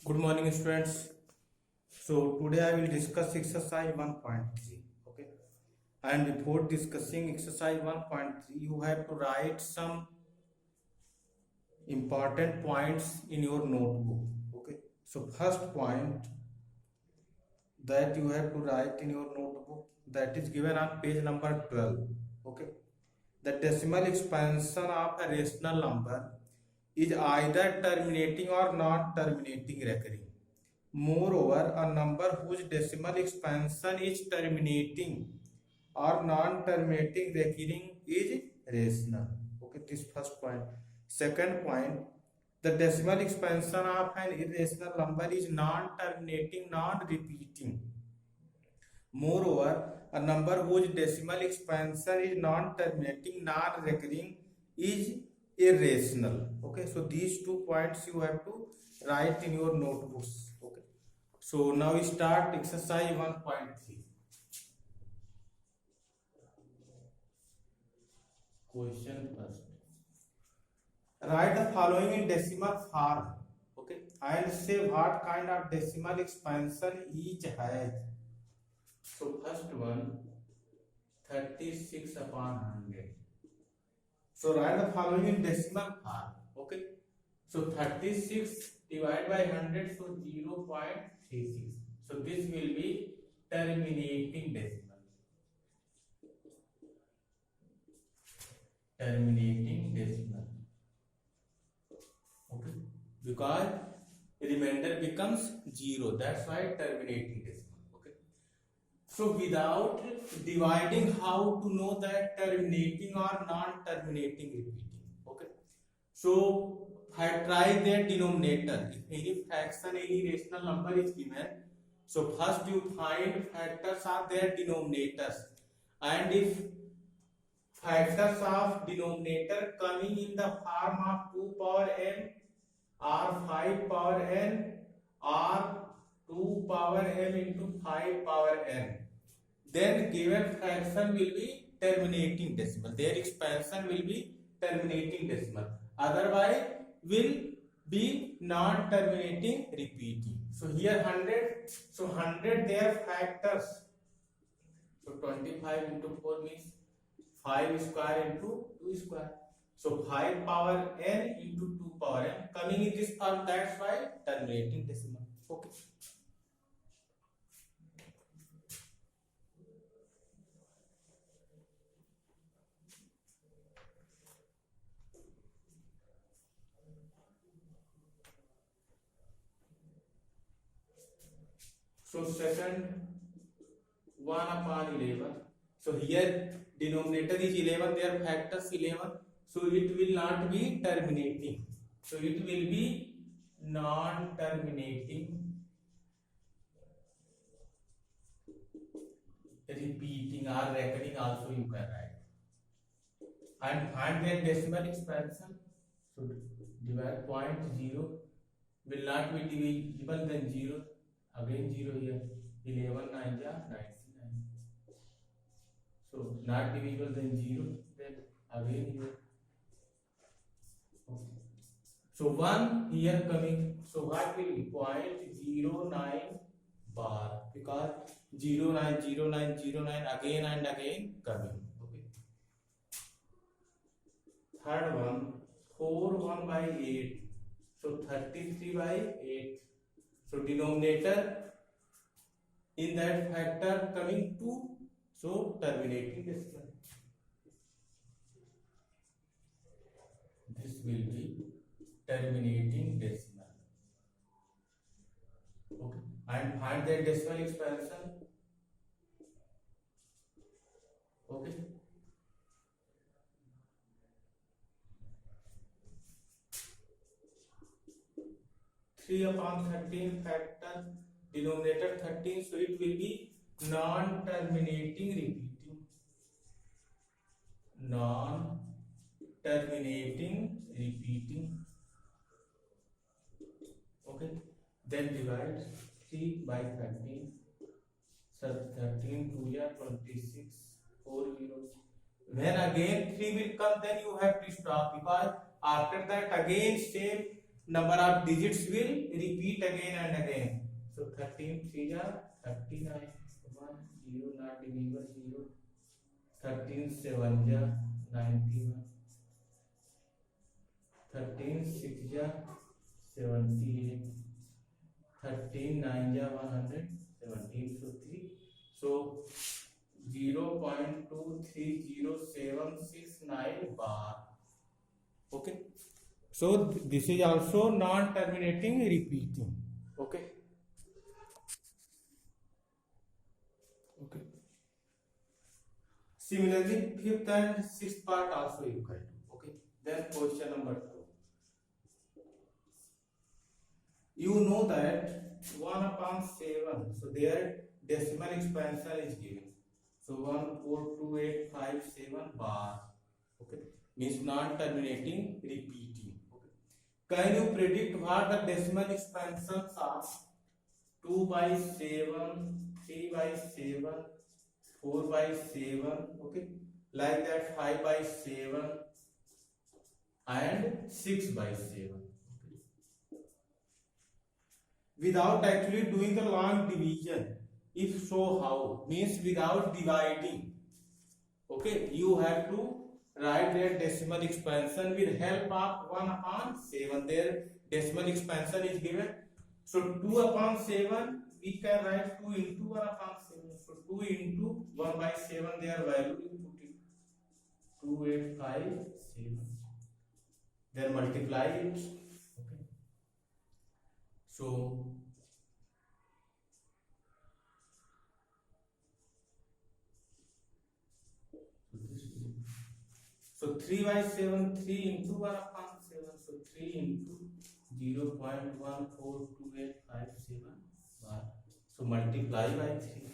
Good morning, students. So today I will discuss exercise 1.3. Okay, and before discussing exercise 1.3, you have to write some important points in your notebook. Okay, so first point that you have to write in your notebook, that is given on page number 12. Okay, the decimal expansion of a rational number is either terminating or non-terminating recurring. Moreover, a number whose decimal expansion is terminating or non-terminating recurring is rational. Okay, this first point. Second point, the decimal expansion of an irrational number is non-terminating, non-repeating. Moreover, a number whose decimal expansion is non-terminating, non-recurring is irrational. Okay, so these 2 points you have to write in your notebooks. Okay, so now we start exercise 1.3. Question first. Write the following in decimal form. Okay, and say what kind of decimal expansion each has. So first one, 36 upon 100. So write the following in decimal form. Okay, so 36 divided by 100, so 0.36. So this will be terminating decimal. Terminating decimal. Okay, because remainder becomes 0. That's why terminating decimal. So without dividing, how to know that terminating or non-terminating repeating? Okay. So I try their denominator. If any fraction, any rational number is given, so first you find factors of their denominators, and if factors of denominator coming in the form of 2 power n or 5 power n or 2 power m into 5 power n, then given fraction will be terminating decimal. Their expansion will be terminating decimal. Otherwise will be non-terminating repeating. So here 100. So 100 their factors. So 25 into 4 means 5 square into 2 square. So 5 power n into 2 power n coming in this form. That's why terminating decimal. Okay. So second, 1 upon 11. So here denominator is 11, their factors 11. So it will not be terminating. So it will be non-terminating repeating or recurring also you can write. And find their decimal expansion. So divide 0.0 will not be divisible than 0. Again 0 here. 11 9 ja 99. So not divisible than 0. Then again here. Okay. So 1 here coming. So what will be 0.09 bar, because 090909 again and again coming. Okay. Third one, 4 1 by 8. So 33 by 8. So denominator in that factor coming 2. So terminating decimal. This will be terminating decimal. Okay. And find that decimal expansion. Okay. Three upon 13 factor, denominator 13, so it will be non-terminating repeating. Non-terminating repeating. Okay. Then divide 3 by 13. So 13 2 ya 26 4 zeros. When again 3 will come, then you have to stop, because after that again same number of digits will repeat again and again. So 13 3 are 39, 1 0 not divisible 0, 13 7 ja 91, 13 6 ja 78, 13 9 ja 117. So 3, so 0.23079 bar. Okay, so this is also non-terminating repeating. Okay, okay. Similarly, fifth and sixth part also equal to. Okay, then question number 2. You know that 1/7, so their decimal expansion is given. So 14287 bar. Okay, means non-terminating repeating. Okay, can you predict what the decimal expansions are? 2/7, 3/7, 4/7. Okay, like that 5/7 and 6/7. Without actually doing the long division. If so, how? Means without dividing. Okay, you have to write their decimal expansion with help of 1/7. Their decimal expansion is given. So 2/7 we can write 2 into 1/7. So 2 into 1/7, their value is 2857. Then multiply it. Okay. So So 3/7, 3 into 1/7. So 3 into 0.14287 bar. So multiply by 3.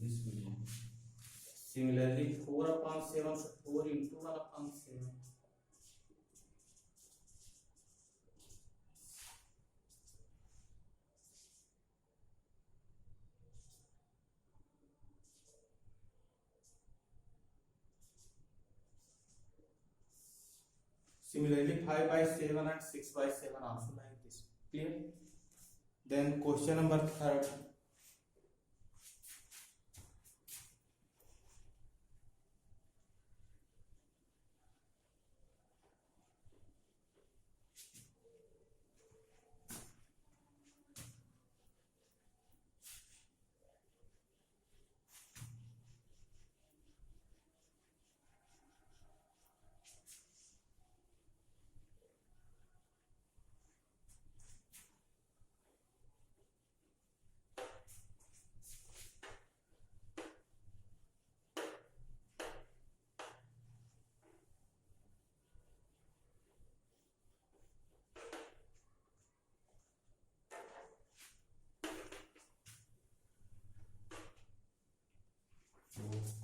This will be. Similarly, 4/7. So 4 into 1/7. Similarly, 5/7 and 6/7 also like this. Clear? Then question number 3.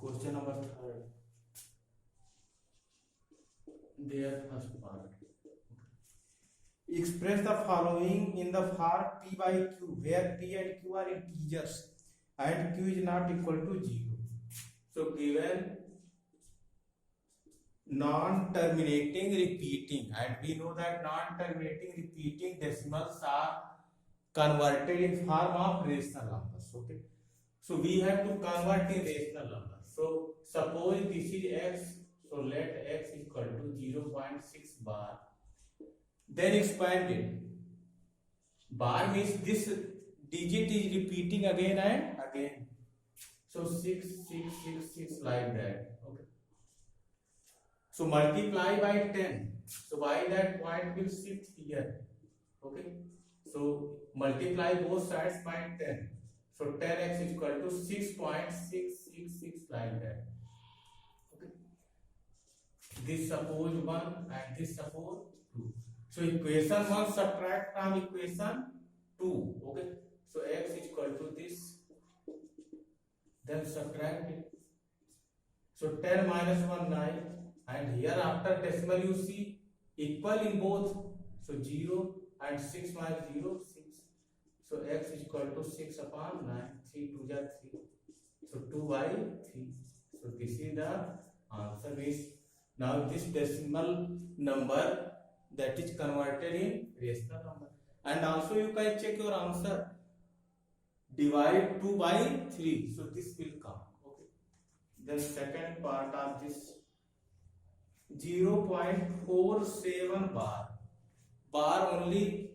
Question number 3. Their first part. Express the following in the form P by Q, where P and Q are integers and Q is not equal to 0. So given non-terminating repeating, and we know that non-terminating repeating decimals are converted in form of rational numbers. Okay, so we have to convert in rational numbers. So suppose this is x, so let x equal to 0.6 bar. Then expand it. Bar means this digit is repeating again and again. So 6 6 6 6 like that. Okay, so multiply by 10. So why that point will shift here? Okay, so multiply both sides by 10. So 10x is equal to 6.666 like that. Okay, this suppose 1 and this suppose 2. So equation 1 subtract from equation 2. Okay, so x is equal to this, then subtract it. So 10 minus 1 9, and here after decimal you see equal in both. So 0 and 6 minus 0 6. So x is equal to 6 upon 9. 3 2 ja 3. So 2 by 3. So this is the answer. Is now this decimal number that is converted in rational number. And also you can check your answer. Divide 2 by 3. So this will come. Okay. Then second part of this 0.47 bar. Bar only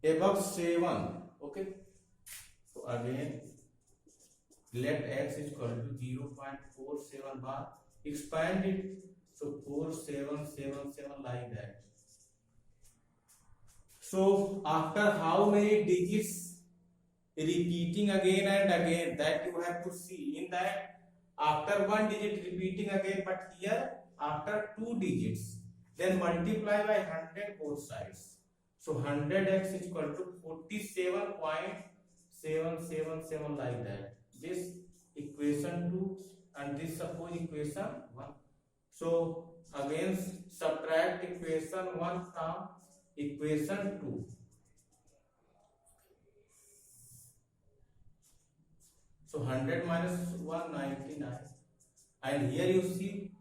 above 7. Okay. So again, let x is equal to 0.47 bar. Expand it. So 4777 like that. So after how many digits repeating again and again, that you have to see. In that, after 1 digit repeating again, but here after 2 digits, then multiply by 100 both sides. So 100x is equal to 47.777 like that. This equation 2 and this suppose equation 1. So again subtract equation 1 from equation 2. So 100 minus 199, and here you see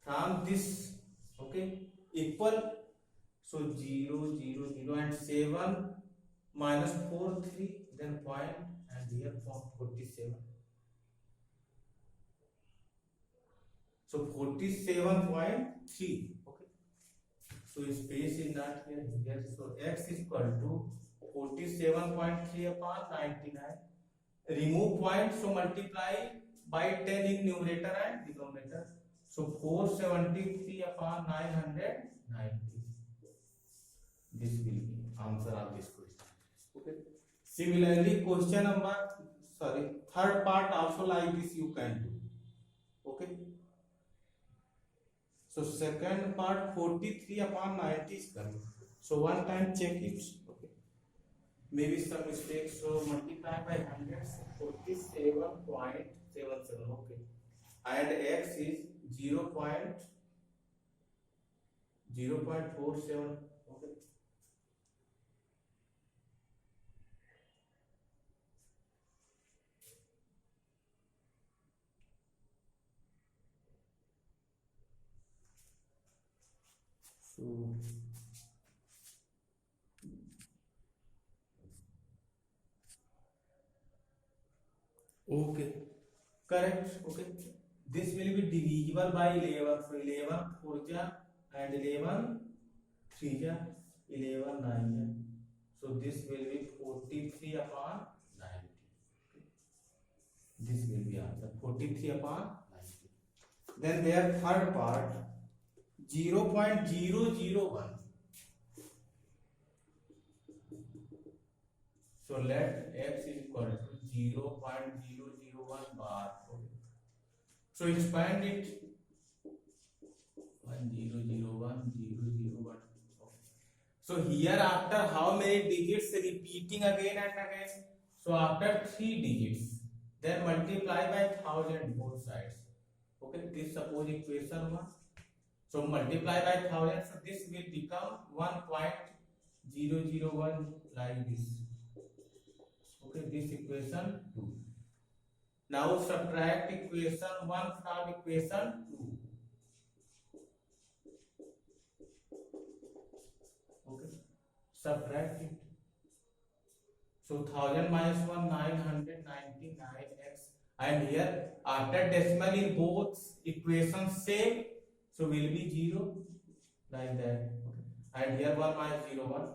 from this, okay, equal. So 0 0 0 and 7 minus 4 3, then point, and here 47. So 47.3. Okay. So space is not here. Here. So x is equal to 47.3 upon 99. Remove point, so multiply by 10 in numerator and denominator. So 473 upon 990. This will be answer of this question. Okay. Similarly, question number, third part also like this you can do. Okay. So second part 43 upon 90 is coming. So one time check it. Okay. Maybe some mistakes. So multiply by 100. So 47.77. Okay. And x is 0.47. Okay. So okay, correct. Okay, this will be divisible by 11. So 11 4 ja and 11 3 ja, 11 9 ja. So this will be 43 upon 90. This will be answer 43 upon 90. Then their third part 0.001. So let x is equal to 0.001 bar. Okay. So expand it 1001 001. Okay. So here after how many digits repeating again and again? So after 3 digits, then multiply by 1000 both sides. Okay, this suppose equation 1. So multiply by 1000, so this will become 1.001 like this. Okay, this equation 2. Now subtract equation 1 from equation 2. Okay, subtract it. So 1000 minus 1 999x, and here after decimal in both equations same, so will be 0 like that. Okay. And here 1 minus 0 1.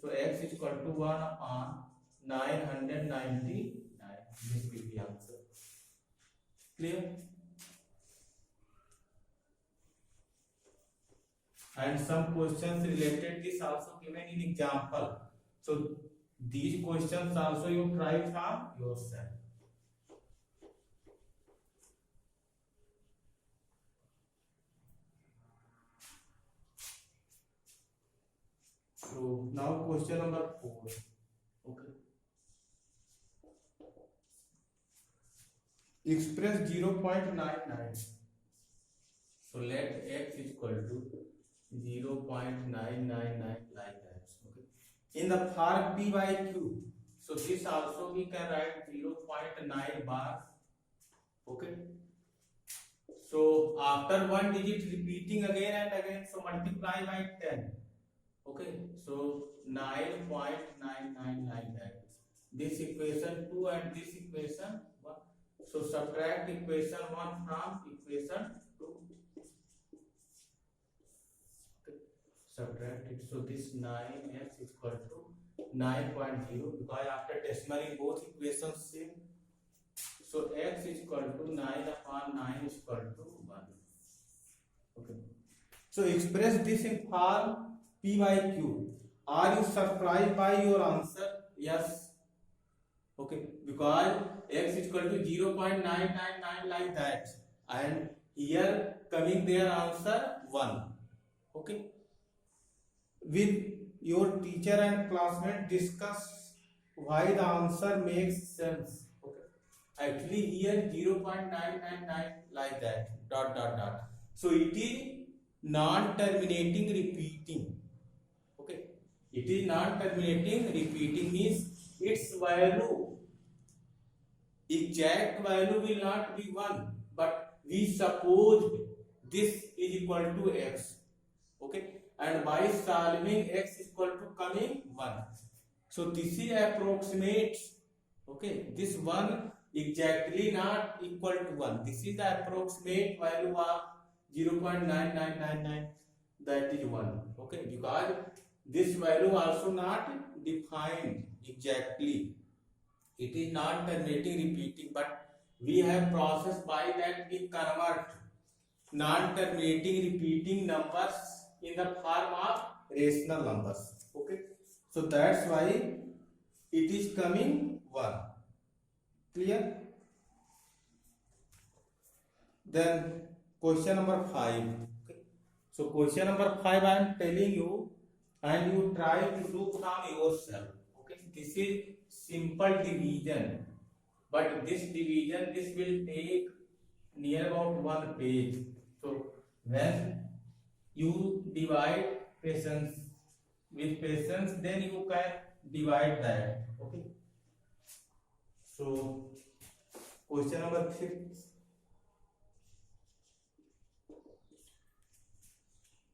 So x is equal to 1 upon 999. This will be answer. Clear? And some questions related this also given in example. So these questions also you try from yourself. So now question number 4. Okay. Express 0.99. So let x is equal to 0.999 like that. Okay. in the form p by q. So this also we can write 0.9 bar. Okay. So after one digit repeating again and again, so multiply by 10. Okay. So 9.99 like that. This equation 2 and this equation 1. So subtract equation 1 from equation 2. Okay. Subtract it. So this 9x is equal to 9.0 because after decimal in both equations same. So x is equal to 9 upon 9 is equal to 1. Okay. So express this in form p by q. Are you surprised by your answer? Yes. Okay. Because x is equal to 0.999 like that. And here coming their answer 1. Okay. With your teacher and classmate discuss why the answer makes sense. Okay. Actually here 0.999 like that dot dot dot. So it is non-terminating repeating. Okay. It is non-terminating repeating means its value, exact value will not be 1, but we suppose this is equal to x. Okay. And by solving x is equal to coming 1. So this is approximate. Okay. This 1 exactly not equal to 1. This is the approximate value of 0.9999. That is 1. Okay. Because this value also not defined exactly. It is not terminating repeating, but we have process by that we convert non-terminating repeating numbers in the form of rational numbers. Okay. So that's why it is coming 1. Clear? Then question number 5. Okay. So question number 5 I am telling you and you try to do from yourself. Okay. This is simple division. But this division, this will take near about 1 page. So when you divide patience with patience, then you can divide that. Okay. So question number 6.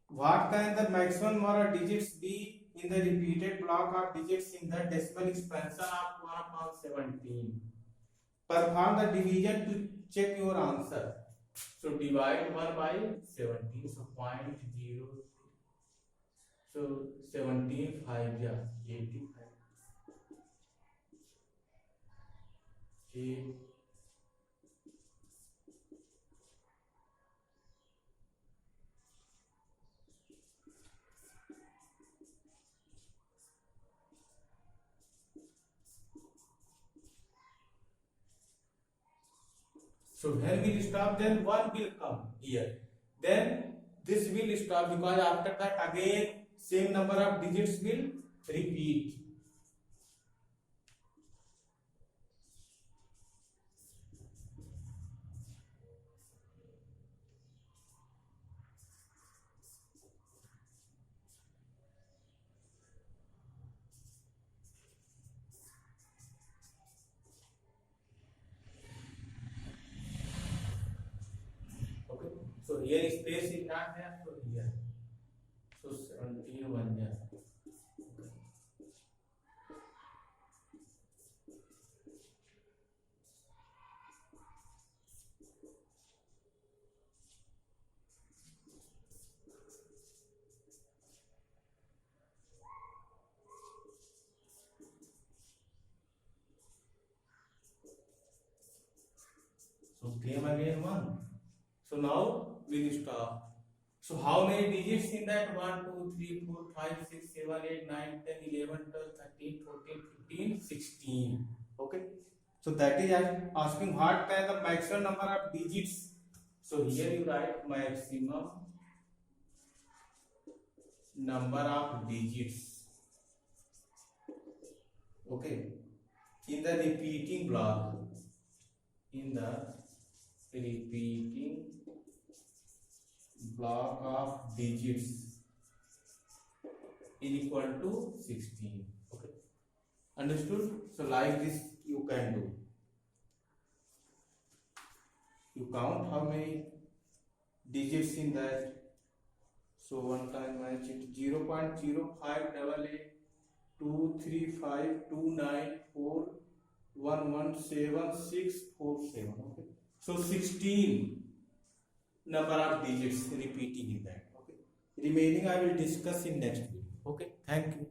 What can the maximum number of digits be in the repeated block of digits in the decimal expansion of 1 upon 17? Perform the division to check your answer. So divide 1 by 17. So 0.0. So 17 5 yeah 85. 8. So when we stop, then 1 will come here. Then this will stop because after that again same number of digits will repeat. Okay. So here space is not there. So here. So 17 1 yeah. So came again 1. So now we will stop. So how many digits in that? 1, 2, 3, 4, 5, 6, 7, 8, 9, 10, 11, 12, 13, 14, 15, 16. Okay. So that is asking what can the maximum number of digits. So here you write maximum number of digits. Okay. In the repeating block. In the repeating block of digits is equal to 16. Okay, understood? So like this you can do. You count how many digits in that. So one time match it 0.058882941176647. Okay, so 16 number of digits repeating in that. Okay, remaining I will discuss in next video. Okay, thank you.